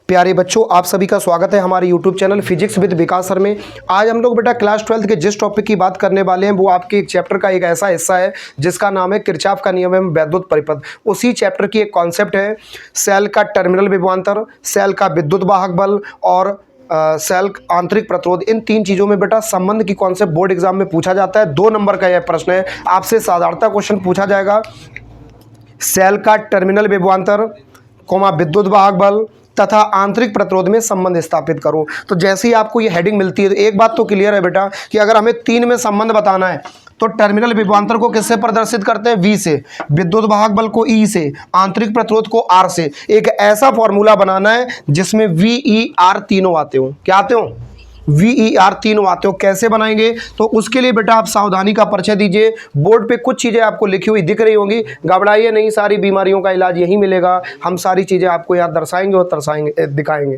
प्यारे बच्चों, आप सभी का स्वागत है हमारे YouTube channel physics with Vikas sir में। आज हम लोग बेटा क्लास 12th के जिस टॉपिक की बात करने वाले हैं वो आपके एक चैप्टर का एक ऐसा हिस्सा है जिसका नाम है किरचॉफ का नियम एवं वैद्युत परिपथ। उसी चैप्टर की एक कॉन्सेप्ट है सेल का टर्मिनल विभवांतर, सेल का विद्युत वाहक बल और सेल आंतरिक प्रतिरोध। इन तीन चीज़ों में बेटा संबंध की कॉन्सेप्ट बोर्ड एग्जाम में पूछा जाता है। 2 नंबर का यह प्रश्न है, आपसे साधारणतः क्वेश्चन पूछा जाएगा। सेल का टर्मिनल विभवांतर, विद्युत वाहक बल तथा आंतरिक प्रतिरोध में संबंध स्थापित करो। तो जैसे ही आपको ये हेडिंग मिलती है तो एक बात तो क्लियर है बेटा कि अगर हमें 3 में संबंध बताना है तो टर्मिनल विभवांतर को किससे प्रदर्शित करते हैं? V से, विद्युत वाहक बल को E से, आंतरिक प्रतिरोध को R से। एक ऐसा फॉर्मूला बनाना है जिसमें V, E, R तीनों आते हो। क्या आते हो? V, E, R तीनों आते हो। कैसे बनाएंगे? तो उसके लिए बेटा आप सावधानी का परिचय दीजिए। बोर्ड पे कुछ चीज़ें आपको लिखी हुई दिख रही होंगी, घबराइए नहीं, सारी बीमारियों का इलाज यहीं मिलेगा। हम सारी चीज़ें आपको यहाँ दर्शाएंगे और तरसाएंगे, दिखाएंगे।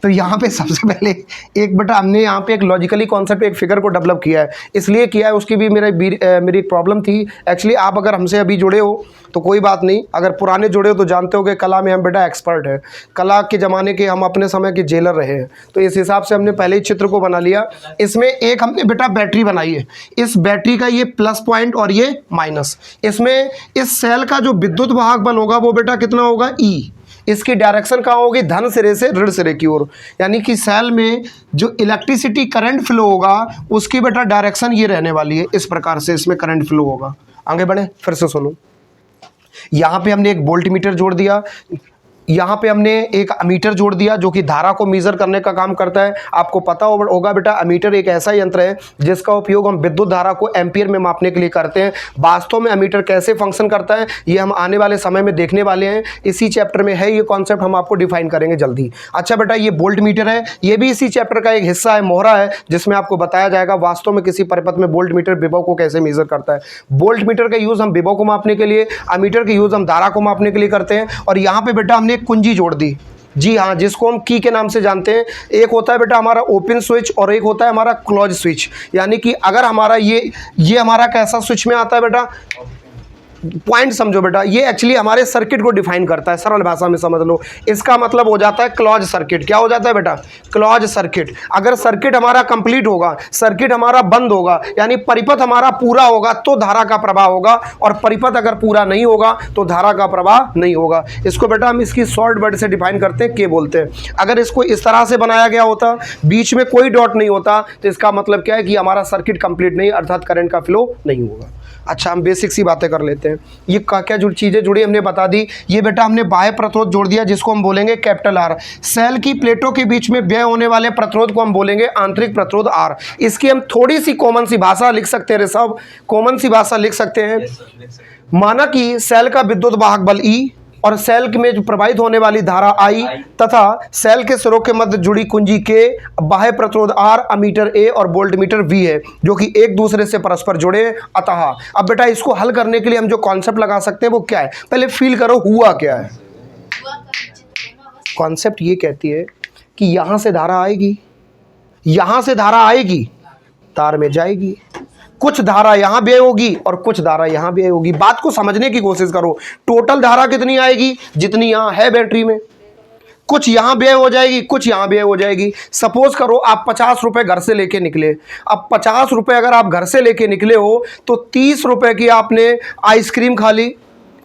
तो यहाँ पे सबसे पहले एक बेटा हमने यहाँ पे एक लॉजिकली कॉन्सेप्ट, एक फिगर को डेवलप किया है। इसलिए किया है, उसकी भी मेरी प्रॉब्लम थी एक्चुअली। आप अगर हमसे अभी जुड़े हो तो कोई बात नहीं, अगर पुराने जुड़े हो तो जानते हो कि कला में हम बेटा एक्सपर्ट है। कला के ज़माने के हम अपने समय के जेलर रहे हैं, तो इस हिसाब से हमने पहले ही चित्र को बना लिया। इसमें एक हमने बेटा बैटरी बनाई है। इस बैटरी का ये प्लस पॉइंट और ये माइनस। इसमें इस सेल का जो विद्युत वाहक बल होगा वो बेटा कितना होगा? E। इसकी डायरेक्शन कहाँ होगी? धन सिरे से ऋण सिरे की ओर। यानी कि सेल में जो इलेक्ट्रिसिटी करंट फ्लो होगा उसकी बेटा डायरेक्शन ये रहने वाली है। इस प्रकार से इसमें करंट फ्लो होगा। आगे बढ़े, फिर से सुनो। यहाँ पे हमने एक वोल्टमीटर जोड़ दिया, यहाँ पे हमने एक अमीटर जोड़ दिया जो कि धारा को मेजर करने का काम करता है। आपको पता होगा बेटा अमीटर एक ऐसा यंत्र है जिसका उपयोग हम विद्युत धारा को एम्पियर में मापने के लिए करते हैं। वास्तव में अमीटर कैसे फंक्शन करता है ये हम आने वाले समय में देखने वाले हैं। इसी चैप्टर में है ये कॉन्सेप्ट, हम आपको डिफाइन करेंगे जल्दी। अच्छा बेटा, ये वोल्टमीटर है, ये भी इसी चैप्टर का एक हिस्सा है, मोहरा है, जिसमें आपको बताया जाएगा वास्तव में किसी परिपथ में वोल्टमीटर विभव को कैसे मेजर करता है। वोल्टमीटर का यूज़ हम विभव को मापने के लिए, अमीटर का यूज़ हम धारा को मापने के लिए करते हैं। और यहाँ पे बेटा हमने एक कुंजी जोड़ दी, जी हाँ, जिसको हम की के नाम से जानते हैं। एक होता है बेटा हमारा ओपन स्विच और एक होता है हमारा क्लोज स्विच। यानी कि अगर हमारा ये हमारा कैसा स्विच में आता है बेटा? पॉइंट समझो बेटा, ये एक्चुअली हमारे सर्किट को डिफाइन करता है, सरल भाषा में समझ लो। इसका मतलब हो जाता है क्लोज सर्किट। क्या हो जाता है बेटा? Close circuit. अगर सर्किट हमारा कंप्लीट होगा, सर्किट हमारा बंद होगा, यानी परिपथ हमारा पूरा होगा तो धारा का प्रवाह होगा, और परिपथ अगर पूरा नहीं होगा तो धारा का प्रवाह नहीं होगा। इसको बेटा हम इसकी शॉर्ट वर्ड से डिफाइन करते हैं, के बोलते हैं। अगर इसको इस तरह से बनाया गया होता, बीच में कोई डॉट नहीं होता, तो इसका मतलब क्या है कि हमारा सर्किट कंप्लीट नहीं, अर्थात करंट का फ्लो नहीं होगा। अच्छा, हम बेसिक सी बातें कर लेते हैं। ये क्या जो चीज़ें जुड़ी हमने बता दी। ये बेटा हमने बाह्य प्रतिरोध जोड़ दिया जिसको हम बोलेंगे कैपिटल R। सेल की प्लेटों के बीच में व्यय होने वाले प्रतिरोध को हम बोलेंगे आंतरिक प्रतिरोध R। इसकी हम थोड़ी सी कॉमन सी भाषा लिख सकते हैं, सब कॉमन सी भाषा लिख सकते हैं। माना कि सेल का विद्युत वाहक बल E और सेल में जो प्रवाहित होने वाली धारा I तथा सेल के सिरों के मध्य जुड़ी कुंजी K, बाह्य प्रतिरोध R, अमीटर A और वोल्टमीटर V है, जो कि एक दूसरे से परस्पर जुड़े। अतः अब बेटा इसको हल करने के लिए हम जो कॉन्सेप्ट लगा सकते हैं वो क्या है? पहले फील करो हुआ क्या है। कॉन्सेप्ट ये कहती है कि यहां से धारा आएगी, यहां से धारा आएगी, तार में जाएगी, कुछ धारा यहां व्यय होगी और कुछ धारा यहां व्यय होगी। बात को समझने की कोशिश करो। टोटल धारा कितनी आएगी? जितनी यहां है बैटरी में। कुछ यहां व्यय हो जाएगी, कुछ यहां व्यय हो जाएगी। सपोज करो आप 50 रुपए घर से लेके निकले। अब 50 रुपए अगर आप घर से लेके निकले हो तो 30 रुपए की आपने आइसक्रीम खा ली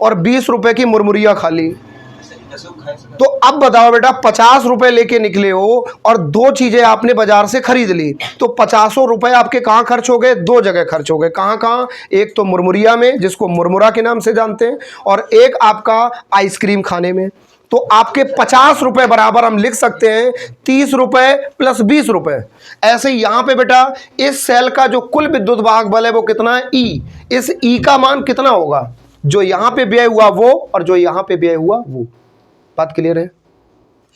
और 20 रुपए की मुरमुरिया खा ली। तो अब बताओ बेटा, 50 रुपए लेके निकले हो और 2 चीजें आपने बाजार से खरीद ली, तो 50 रुपए आपके कहां खर्च हो गए? 2 जगह खर्च हो गए। कहां कहां? एक तो मुरमुरिया में, जिसको मुरमुरा के नाम से जानते हैं, और एक आपका आइसक्रीम खाने में। तो आपके 50 रुपए बराबर हम लिख सकते हैं 30 रुपए प्लस 20 रुपए। ऐसे यहां पे बेटा इस सेल का जो कुल विद्युत वाहक बल है वो कितना है? E। इस E का मान कितना होगा? जो यहां पे व्यय हुआ वो और जो यहां पे व्यय हुआ वो। बात क्लियर है?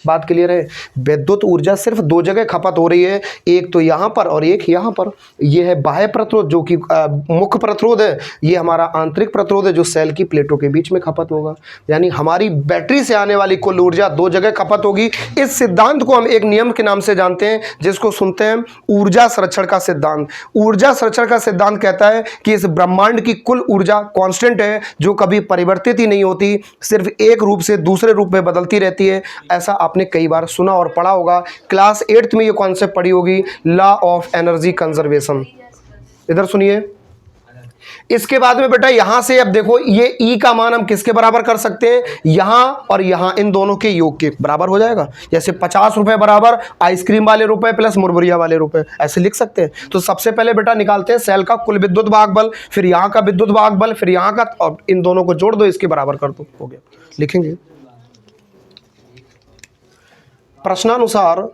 बात क्लियर है? विद्युत ऊर्जा सिर्फ 2 जगह खपत हो रही है, एक तो यहाँ पर और एक यहाँ पर। ये है बाह्य प्रतिरोध जो कि मुख्य प्रतिरोध है, ये हमारा आंतरिक प्रतिरोध है जो सेल की प्लेटों के बीच में खपत होगा। यानी हमारी बैटरी से आने वाली कुल ऊर्जा 2 जगह खपत होगी। इस सिद्धांत को हम एक नियम के नाम से जानते हैं जिसको सुनते हैं ऊर्जा संरक्षण का सिद्धांत। ऊर्जा संरक्षण का सिद्धांत कहता है कि इस ब्रह्मांड की कुल ऊर्जा कांस्टेंट है जो कभी परिवर्तित ही नहीं होती, सिर्फ एक रूप से दूसरे रूप में बदलती रहती है। ऐसा आपने कई बार सुना और पढ़ा होगा, क्लास 8th में ये कॉन्सेप्ट पढ़ी होगी, लॉ ऑफ एनर्जी कंजर्वेशन। इधर सुनिए, इसके बाद में बेटा यहां से अब देखो ये ई का मान हम किसके बराबर कर सकते हैं, यहां और यहां इन दोनों के योग के बराबर हो जाएगा। जैसे 50 रुपए बराबर आइसक्रीम वाले रुपए प्लस मुरमुरिया वाले रुपए, ऐसे लिख सकते हैं। तो सबसे पहले बेटा निकालते हैं सेल का कुल विद्युत वाहक बल, फिर यहां का विद्युत वाहक बल, फिर यहां का, और इन दोनों को जोड़ दो, इसके बराबर कर दो, हो गया। लिखेंगे प्रश्नानुसार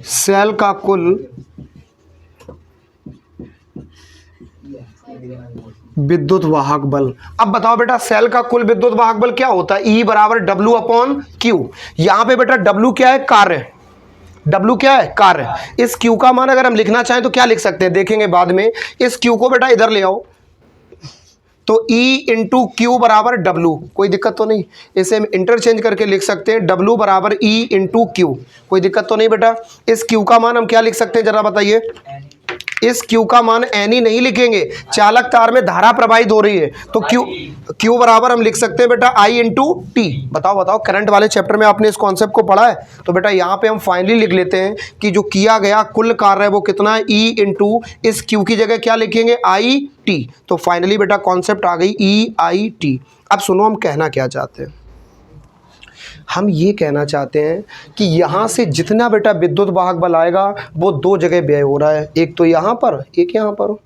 सेल का कुल विद्युत वाहक बल। अब बताओ बेटा सेल का कुल विद्युत वाहक बल क्या होता है, E बराबर W अपॉन Q। यहां पे बेटा W क्या है, कार्य, W क्या है, कार्य। इस Q का मान अगर हम लिखना चाहें तो क्या लिख सकते हैं, देखेंगे बाद में। इस Q को बेटा इधर ले आओ, तो E इंटू क्यू बराबर W, कोई दिक्कत तो नहीं। इसे हम इंटरचेंज करके लिख सकते हैं, W बराबर E इंटू क्यू, कोई दिक्कत तो नहीं बेटा। इस Q का मान हम क्या लिख सकते हैं जरा बताइए। इस Q का मान N ही नहीं लिखेंगे, चालक तार में धारा प्रवाहित हो रही है, तो Q बराबर हम लिख सकते हैं बेटा I इंटू टी। बताओ करंट वाले चैप्टर में आपने इस कॉन्सेप्ट को पढ़ा है। तो बेटा यहाँ पे हम फाइनली लिख लेते हैं कि जो किया गया कुल कार्य है वो कितना है, E इंटू इस Q की जगह क्या लिखेंगे, I टी। तो फाइनली बेटा कॉन्सेप्ट आ गई EI टी। अब सुनो हम कहना क्या चाहते हैं, हम ये कहना चाहते हैं कि यहाँ से जितना बेटा विद्युत वाहक बल आएगा वो दो जगह व्यय हो रहा है, एक तो यहाँ पर, एक यहाँ पर।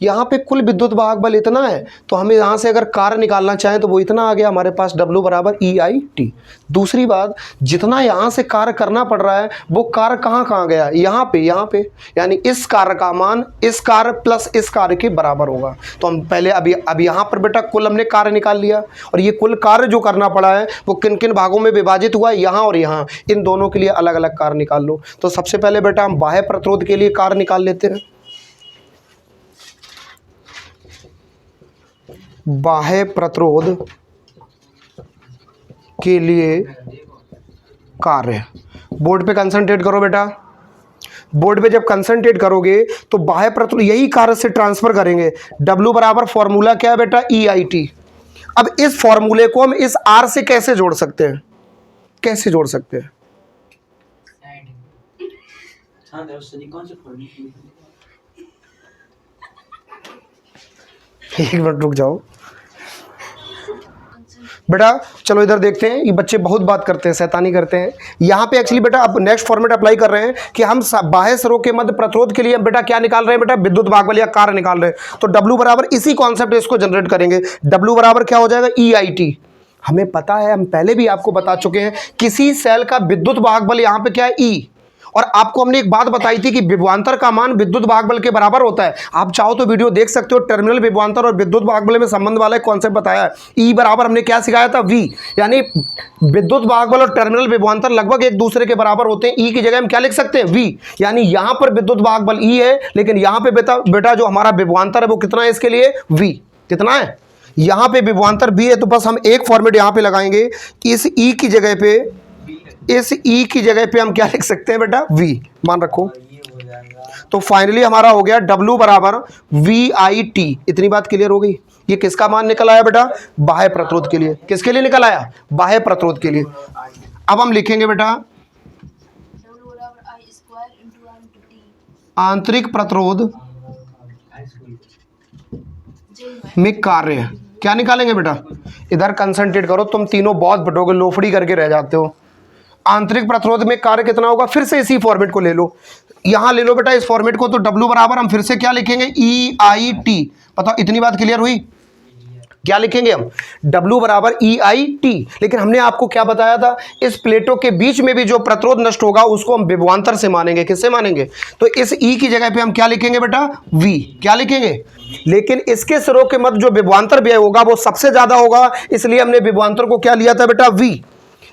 यहाँ पे कुल विद्युत वाहक बल इतना है, तो हमें यहाँ से अगर कार्य निकालना चाहें तो वो इतना आ गया हमारे पास, W बराबर EI टी। दूसरी बात, जितना यहाँ से कार्य करना पड़ रहा है वो कार्य कहाँ गया, यहाँ पे, यानी इस कार्य का मान इस कार्य प्लस इस कार्य के बराबर होगा। तो हम पहले अब यहाँ पर बेटा कुल हमने कार्य निकाल लिया, और ये कुल कार्य जो करना पड़ा है वो किन किन भागों में विभाजित हुआ, यहाँ और यहाँ, इन दोनों के लिए अलग अलग कार्य निकाल लो। तो सबसे पहले बेटा हम बाह्य प्रतिरोध के लिए कार्य निकाल लेते हैं। बाह्य प्रतिरोध के लिए कार्य, बोर्ड पे कंसंट्रेट करो बेटा। बोर्ड पे जब कंसंट्रेट करोगे तो बाह्य प्रतिरोध यही कार्य से ट्रांसफर करेंगे। W बराबर फॉर्मूला क्या है बेटा, EIT। अब इस फॉर्मूले को हम इस R से कैसे जोड़ सकते हैं, कैसे जोड़ सकते हैं, एक मिनट रुक जाओ बेटा। चलो इधर देखते हैं, ये बच्चे बहुत बात करते हैं, शैतानी करते हैं। यहाँ पे एक्चुअली बेटा अब नेक्स्ट फॉर्मेट अप्लाई कर रहे हैं कि हम बाह्य सरों के मध्य प्रतिरोध के लिए हम बेटा क्या निकाल रहे हैं, बेटा विद्युत वाहक बल या कार्य निकाल रहे हैं। तो W बराबर इसी कॉन्सेप्ट इसको जनरेट करेंगे। W बराबर क्या हो जाएगा, EIT। हमें पता है, हम पहले भी आपको बता चुके हैं, किसी सेल का विद्युत वाहक बल यहाँ पे क्या है, E। और आपको हमने एक बात बताई थी कि विभवांतर का मान विद्युत वाहक बल के बराबर होता है। आप चाहो तो वीडियो देख सकते हो, टर्मिनल विभवांतर और विद्युत वाहक बल में संबंध वाला कॉन्सेप्ट बताया है। E बराबर हमने क्या सिखाया था, V, यानी विद्युत वाहक बल और टर्मिनल विभवांतर लगभग एक दूसरे के बराबर होते हैं। E की जगह हम क्या लिख सकते हैं, V, यानी यहां पर विद्युत वाहक बल E है, लेकिन यहां पे बेटा जो हमारा विभवांतर है वो कितना है, इसके लिए V कितना है, यहां पे विभवांतर V है। तो बस हम एक फॉर्मेट यहां पे लगाएंगे, इस E की जगह पे, इस E की जगह पे हम क्या लिख सकते हैं बेटा, V मान रखो। तो फाइनली हमारा हो गया W बराबर VIT। इतनी बात क्लियर हो गई। ये किसका मान निकल आया बेटा, बाह्य प्रतिरोध के लिए। किसके लिए निकल आया, बाह्य प्रतिरोध के लिए। अब हम लिखेंगे बेटा आंतरिक प्रतिरोध में कार्य, क्या निकालेंगे बेटा, इधर कंसंट्रेट करो, तुम तीनों बहुत बटोगे, लोफड़ी करके रह जाते हो। आंतरिक प्रतिरोध में कार्य कितना होगा, फिर से इसी फॉर्मेट को ले लो, यहां ले लो बेटा इस फॉर्मेट को। तो W बराबर हम फिर से क्या लिखेंगे, EIT। बताओ इतनी बात क्लियर हुई, क्या लिखेंगे हम, W बराबर EIT। लेकिन हमने आपको क्या बताया था, इस प्लेटों के बीच में भी जो प्रतिरोध नष्ट होगा उसको हम विभवांतर से मानेंगे। किससे मानेंगे, तो इस E की जगह पे हम क्या लिखेंगे बेटा, V, क्या लिखेंगे। लेकिन इसके सिरों के मध्य जो विभवांतर व्यय होगा वो सबसे ज्यादा होगा, इसलिए हमने विभवांतर को क्या लिया था बेटा, V।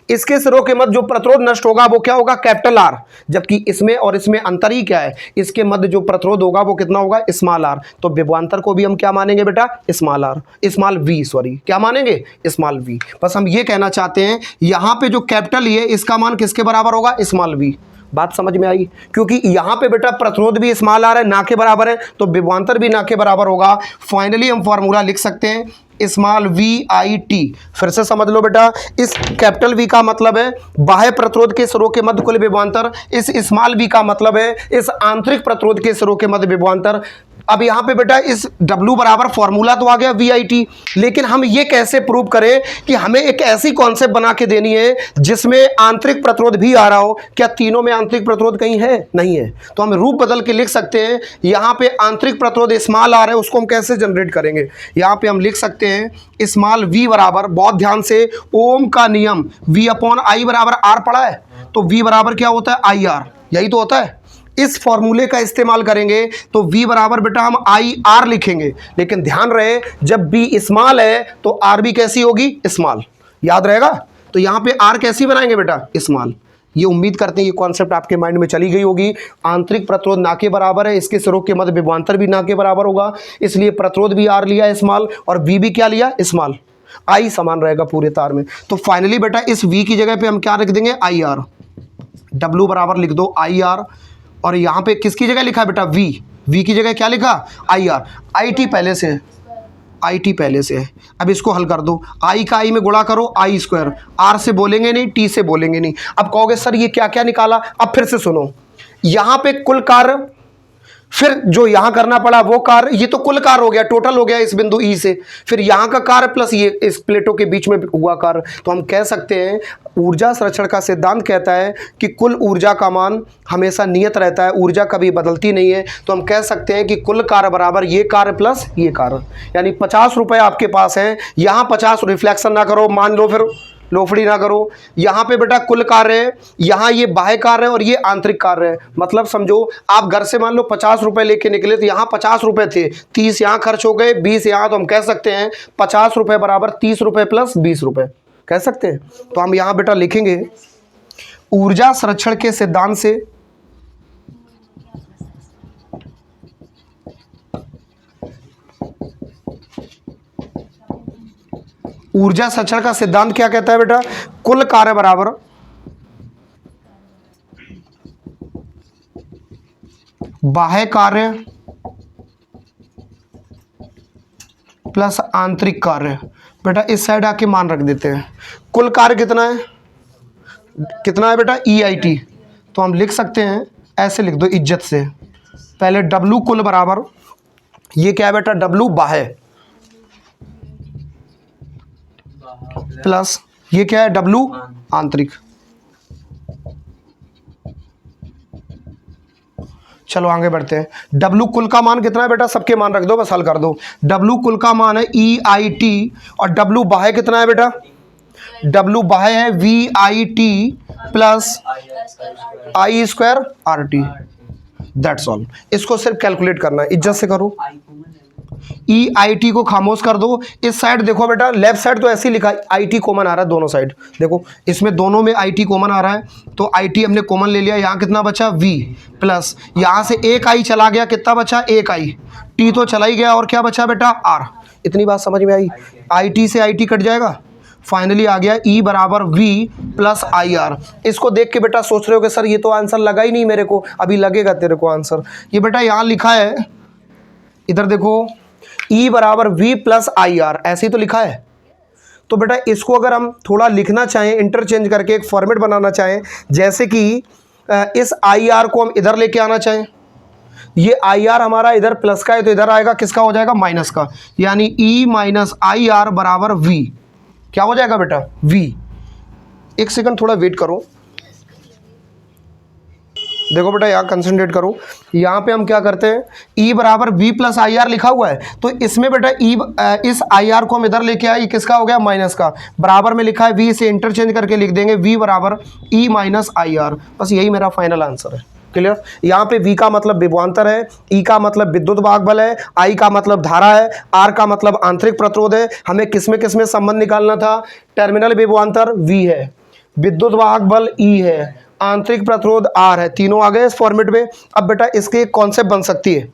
इसके सिरों के मध्य जो प्रतिरोध नष्ट होगा वो क्या होगा, कैपिटल R। जबकि इसमें और इसमें अंतर ही क्या है, इसके मध्य जो प्रतिरोध होगा वो कितना होगा, स्मॉल r। तो विभवांतर को भी हम क्या मानेंगे बेटा, small r, small v, sorry क्या मानेंगे, स्मॉल v। बस हम ये कहना चाहते हैं यहाँ पे जो कैपिटल है इसका मान किसके बराबर होगा, स्मॉल v। बात समझ में आई, क्योंकि यहाँ पे बेटा प्रतिरोध भी स्मॉल r है, ना के बराबर है, तो विभवांतर भी ना के बराबर होगा। फाइनली हम फॉर्मूला लिख सकते हैं स्मॉल वी आई टी। फिर से समझ लो बेटा, इस कैपिटल वी का मतलब है बाह्य प्रतिरोध के सिरों के मध्य कुल विभवांतर, इस स्मॉल वी का मतलब है इस आंतरिक प्रतिरोध के सिरों के मध्य विभवांतर। अब यहाँ पे बेटा इस W बराबर फॉर्मूला तो आ गया VIT, लेकिन हम ये कैसे प्रूव करें कि हमें एक ऐसी कॉन्सेप्ट बना के देनी है जिसमें आंतरिक प्रतिरोध भी आ रहा हो। क्या तीनों में आंतरिक प्रतिरोध कहीं है? नहीं है। तो हम रूप बदल के लिख सकते हैं, यहाँ पे आंतरिक प्रतिरोध स्मॉल आ रहा है, उसको हम कैसे जनरेट करेंगे? यहाँ पे हम लिख सकते हैं स्मॉल V बराबर, बहुत ध्यान से, ओम का नियम V/I बराबर R पढ़ा है, तो V बराबर क्या होता है? IR, यही तो होता है। इस फॉर्मूले का इस्तेमाल करेंगे तो V बराबर बेटा हम IR लिखेंगे, लेकिन ध्यान रहे जब B स्मॉल है तो R भी कैसी होगी? स्मॉल। याद रहेगा? तो यहाँ पे R कैसी बनाएंगे बेटा? स्मॉल। ये उम्मीद करते हैं ये कॉन्सेप्ट आपके माइंड में चली गई होगी। आंतरिक प्रतिरोध ना के बराबर है, इसके सिरों के मध्य विभवांतर भी ना के बराबर होगा, इसलिए प्रतिरोध भी R लिया स्मॉल और V भी क्या लिया? स्मॉल। I समान रहेगा पूरे तार में। तो फाइनली बेटा इस V की जगह पे हम क्या रख देंगे? IR। W बराबर लिख दो IR, और यहाँ पे किसकी जगह लिखा है बेटा? V की जगह क्या लिखा? IR। IT पहले से है, IT पहले से है। अब इसको हल कर दो, I का I में गुणा करो, I स्क्वायर। R से बोलेंगे नहीं, T से बोलेंगे नहीं। अब कहोगे सर ये क्या क्या निकाला? अब फिर से सुनो, यहाँ पे कुल कार्य, फिर जो यहां करना पड़ा वो कार्य, ये तो कुल कार्य हो गया, टोटल हो गया इस बिंदु ई से, फिर यहां का कार्य प्लस ये इस प्लेटों के बीच में हुआ कार्य। तो हम कह सकते हैं ऊर्जा संरक्षण का सिद्धांत कहता है कि कुल ऊर्जा का मान हमेशा नियत रहता है, ऊर्जा कभी बदलती नहीं है। तो हम कह सकते हैं कि कुल कार्य बराबर ये कार्य प्लस ये कार्य, यानी 50 रुपए आपके पास हैं, यहाँ 50, रिफ्लेक्शन ना करो, मान लो, फिर लोफड़ी ना करो। यहाँ पे बेटा कुल कार्य है, यहाँ ये बाह्य कार्य है और ये आंतरिक कार्य है। मतलब समझो आप घर से मान लो 50 रुपए लेके निकले, तो यहाँ 50 रुपए थे, 30 यहाँ खर्च हो गए, 20 यहाँ, तो हम कह सकते हैं 50 रुपए बराबर 30 रुपए प्लस 20 रुपए, कह सकते हैं। तो हम यहाँ बेटा लिखेंगे ऊर्जा संरक्षण के सिद्धांत से ऊर्जा संरक्षण का सिद्धांत क्या कहता है बेटा? कुल कार्य बराबर बाह्य कार्य प्लस आंतरिक कार्य। बेटा इस साइड आके मान रख देते हैं। कुल कार्य कितना है? कितना है बेटा? EIT। तो हम लिख सकते हैं, ऐसे लिख दो इज्जत से, पहले W कुल बराबर, ये क्या है बेटा? W बाह्य, प्लस ये क्या है? W आंतरिक। चलो आगे बढ़ते हैं। W कुल का मान कितना है बेटा? सबके मान रख दो, बस हल कर दो। W कुल का मान है EIT, और W बाह्य कितना है बेटा? W बाह्य है VIT plus I square RT। That's all. इसको सिर्फ कैलकुलेट करना है, इज्जत से करो। EIT को खामोश कर दो। इस साइड देखो बेटा, लेफ्ट साइड तो ऐसे ही लिखा है, IT कॉमन आ रहा है दोनों साइड, देखो इसमें दोनों में IT कॉमन आ रहा है, तो IT हमने कॉमन ले लिया। यहाँ कितना बचा? V प्लस यहाँ से एक I चला गया, कितना बचा? एक I, T तो चला ही गया, और क्या बचा बेटा? R। इतनी बात समझ में आई? IT से IT कट जाएगा, फाइनली आ गया E बराबर V प्लस IR। इसको देख के बेटा सोच रहे हो कि सर ये तो आंसर लगा ही नहीं मेरे को। अभी लगेगा तेरे को आंसर। ये बेटा यहाँ लिखा है, इधर देखो, E बराबर V प्लस IR, ऐसे ही तो लिखा है। तो बेटा इसको अगर हम थोड़ा लिखना चाहें, इंटरचेंज करके एक फॉर्मेट बनाना चाहें, जैसे कि इस IR को हम इधर लेके आना चाहें, ये IR हमारा इधर प्लस का है, तो इधर आएगा किसका? हो जाएगा माइनस का, यानी E माइनस IR बराबर V। क्या हो जाएगा बेटा? V। एक सेकंड थोड़ा वेट करो, देखो बेटा यहाँ कंसंट्रेट करो। यहाँ पे हम क्या करते हैं, E बराबर V प्लस IR लिखा हुआ है, तो इसमें बेटा इस IR को हम इधर लेके आए, किसका हो गया? माइनस का। बराबर में लिखा है V, से इंटरचेंज करके लिख देंगे V बराबर E माइनस IR। बस यही मेरा फाइनल आंसर है। क्लियर? यहाँ पे V का मतलब विभवांतर है, E का मतलब विद्युत वाहक बल है, I का मतलब धारा है, R का मतलब आंतरिक प्रतिरोध है। हमें किसमें संबंध निकालना था? टर्मिनल विभवांतर V है, विद्युत वाहक बल E है, आंतरिक प्रतिरोध R है, तीनों आ गए इस फॉर्मेट में। अब बेटा इसके एक कॉन्सेप्ट बन सकती है,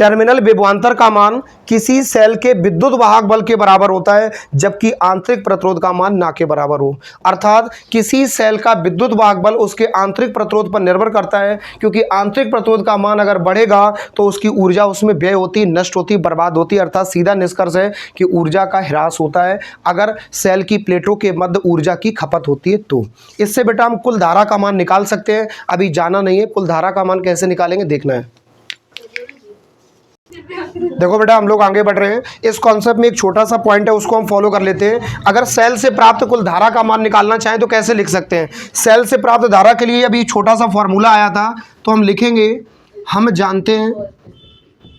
टर्मिनल विभवांतर का मान किसी सेल के विद्युत वाहक बल के बराबर होता है जबकि आंतरिक प्रतिरोध का मान ना के बराबर हो। अर्थात किसी सेल का विद्युत वाहक बल उसके आंतरिक प्रतिरोध पर निर्भर करता है, क्योंकि आंतरिक प्रतिरोध का मान अगर बढ़ेगा तो उसकी ऊर्जा उसमें व्यय होती, नष्ट होती, बर्बाद होती। अर्थात सीधा निष्कर्ष है कि ऊर्जा का ह्रास होता है अगर सेल की प्लेटों के मध्य ऊर्जा की खपत होती है तो। इससे बेटा हम कुल धारा का मान निकाल सकते हैं। अभी जाना नहीं है, कुल धारा का मान कैसे निकालेंगे देखना है। देखो बेटा हम लोग आगे बढ़ रहे हैं। इस कॉन्सेप्ट में एक छोटा सा पॉइंट है, उसको हम फॉलो कर लेते हैं। अगर सेल से प्राप्त कुल धारा का मान निकालना चाहें तो कैसे लिख सकते हैं? सेल से प्राप्त धारा के लिए अभी छोटा सा फॉर्मूला आया था, तो हम लिखेंगे, हम जानते हैं,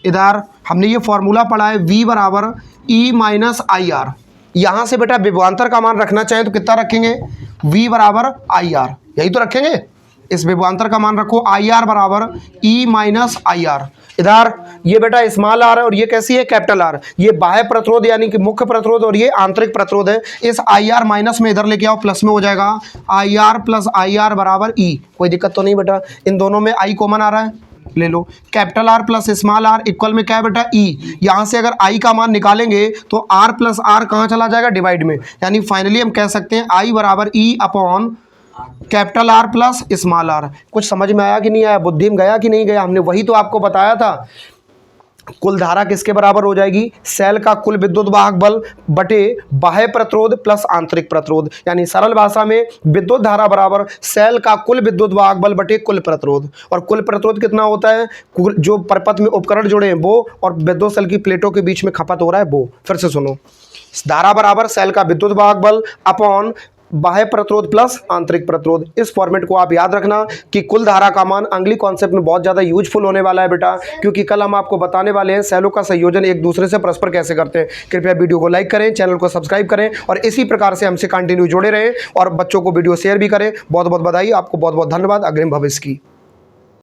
इधर हमने ये फॉर्मूला पढ़ा है, V बराबर E माइनस आई आर। यहाँ से बेटा विभवांतर का मान रखना चाहें तो कितना रखेंगे? V बराबर आई आर, यही तो रखेंगे। इस विभवांतर का मान रखो आई आर बराबर E माइनस आई आर। इधर ये बेटा स्मॉल आर है और ये कैसी है? Capital R. ये बाह्य प्रतिरोध यानी कि मुख्य प्रतिरोध और ये आंतरिक प्रतिरोध है। इस आई आर माइनस में इधर लेके आओ, प्लस में हो जाएगा I R plus I R बराबर E। कोई दिक्कत तो नहीं बेटा? इन दोनों में आई कॉमन आ रहा है, ले लो। Capital R plus small R equal में क्या है बेटा? E। यहाँ से अगर आई का मान निकालेंगे तो आर प्लस आर कहाँ चला जाएगा? डिवाइड में। यानी फाइनली हम कह सकते हैं आई बराबर E upon capital R plus small R. कुछ समझ में आया कि नहीं आया? बुद्धि में गया कि नहीं गया? हमने वही तो आपको बताया था। कुल धारा किसके बराबर हो जाएगी? सेल का कुल विद्युत वाहक बल बटे बाह्य प्रतिरोध प्लस आंतरिक प्रतिरोध। यानी सरल भाषा में विद्युत धारा बराबर सेल का कुल विद्युत वाहक बल बटे कुल प्रतिरोध। और कुल प्रतिरोध कितना होता है? जो परपथ में उपकरण जुड़े हैं वो और विद्युत सेल की प्लेटों के बीच में खपत हो रहा है वो। फिर से सुनो, धारा बराबर सेल का विद्युत वाहक बल अपॉन बाह्य प्रतिरोध प्लस आंतरिक प्रतिरोध। इस फॉर्मेट को आप याद रखना कि कुल धारा का मान अगली कॉन्सेप्ट में बहुत ज़्यादा यूजफुल होने वाला है बेटा, क्योंकि कल हम आपको बताने वाले हैं सेलों का संयोजन एक दूसरे से परस्पर कैसे करते हैं। कृपया वीडियो को लाइक करें, चैनल को सब्सक्राइब करें और इसी प्रकार से हमसे कंटिन्यू जुड़े रहें और बच्चों को वीडियो शेयर भी करें। बहुत बहुत बधाई, आपको बहुत बहुत धन्यवाद। अग्रिम भविष्य की।